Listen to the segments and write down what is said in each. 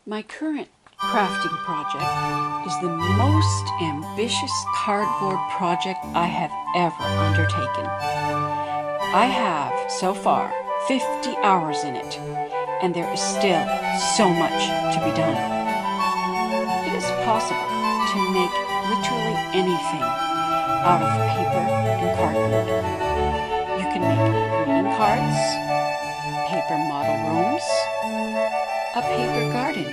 My current crafting project is the most ambitious cardboard project I have ever undertaken. I have, so far, 50 hours in it, and there is still so much to be done. It is possible to make literally anything out of paper and cardboard. You can make greeting cards, paper model rooms, a paper garden.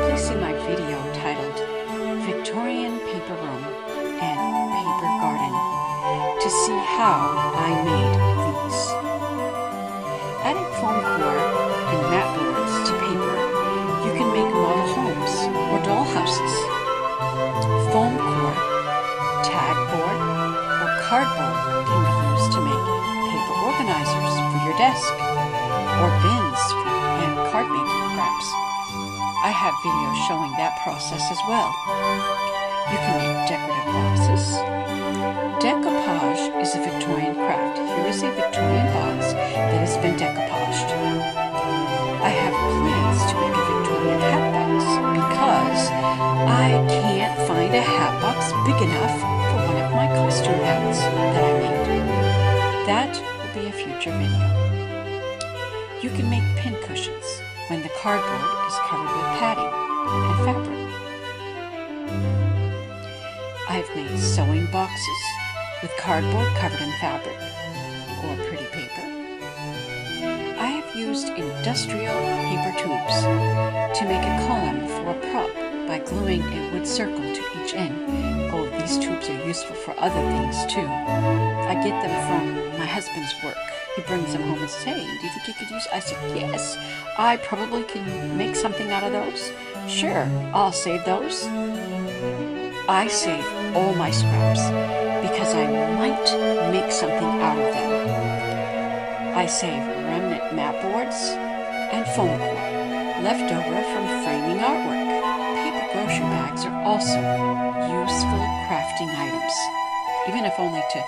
Please see my video titled Victorian Paper Room and Paper Garden to see how I made these. Adding foam core and mat boards to paper, you can make model homes or doll houses. Foam core, tag board, or cardboard can be used to make paper organizers for your desk or bins and card making crafts. I have videos showing that process as well. You can make decorative boxes. Decoupage is a Victorian craft. Here is a Victorian box that has been decoupaged. I have plans to make a Victorian hat box because I can't find a hat box big enough for one of my costume hats that I made. That will be a future video. You can make pin cushions when the cardboard is covered with padding and fabric. I've made sewing boxes with cardboard covered in fabric or pretty paper. I have used industrial paper tubes to make a column for a prop by gluing a wood circle to each end. Oh, these tubes are useful for other things too. I get them from my husband's work. He brings them home and says, "Hey, do you think you could use?" I said, "Yes, I probably can make something out of those. Sure, I'll save those." I save all my scraps because I might make something out of them. I save remnant mat boards and foam core left over from framing artwork. Paper grocery bags are also useful crafting items, even if only to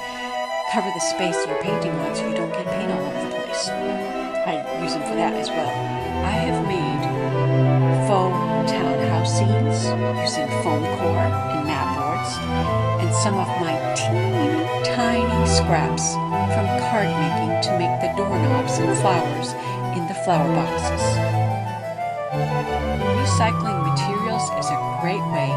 cover the space you're painting on so you don't get paint all over the place. I use them for that as well. I have made faux townhouse scenes using foam core and mat boards, and some of my teeny tiny scraps from card making to make the doorknobs and flowers in the flower boxes. Recycling materials is a great way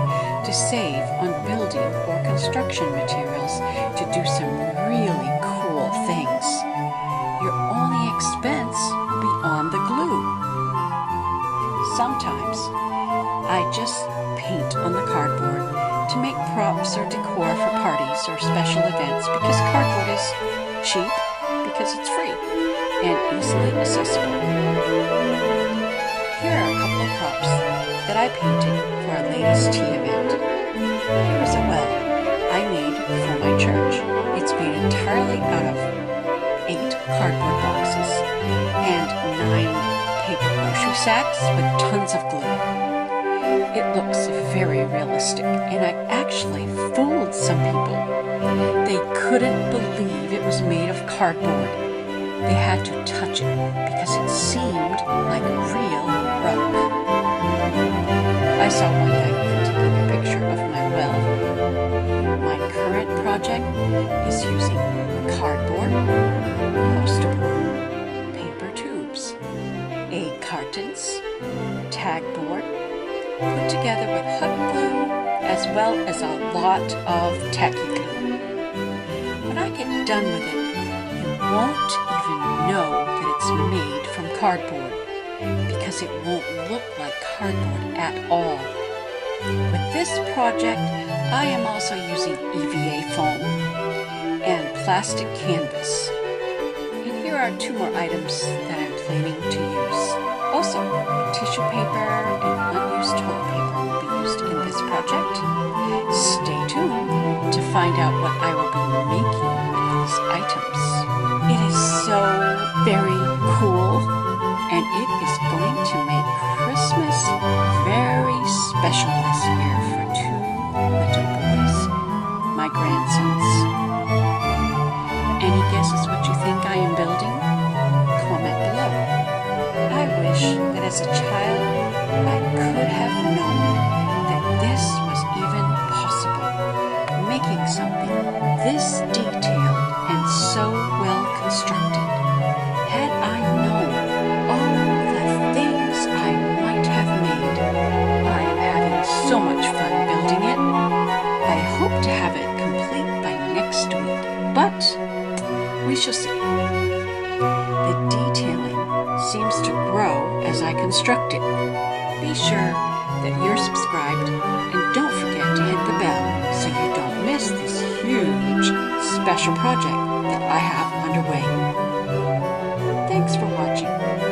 to save on building or construction materials to do some really cool things. Your only expense will be on the glue. Sometimes I just paint on the cardboard to make props or decor for parties or special events because cardboard is cheap because it's free and easily accessible. Here are a couple of props that I painted for a ladies' tea event. Here is a well I made for my church. It's made entirely out of 8 cardboard boxes and 9 paper grocery sacks with tons of glue. It looks very realistic, and I actually fooled some people. They couldn't believe it was made of cardboard. They had to touch it because it seemed like real rock. I saw one guy even taking a picture of my well. My current project is using cardboard, poster board, paper tubes, egg cartons, tag board, put together with hot glue as well as a lot of tacky glue. When I get done with it, you won't even know that it's made from cardboard because it won't look like cardboard at all. With this project, I am also using EVA foam and plastic canvas. And here are 2 more items that I'm planning to use. Also, tissue paper and unused toilet paper will be used in this project. Stay tuned to find out what I will be making with these items. It is so very cool, and it is going to make Christmas very special this year for 2 little boys, my grandsons. Any guesses what you think I am building? Comment below. I wish that as a child construct it. Be sure that you're subscribed and don't forget to hit the bell so you don't miss this huge special project that I have underway. Thanks for watching.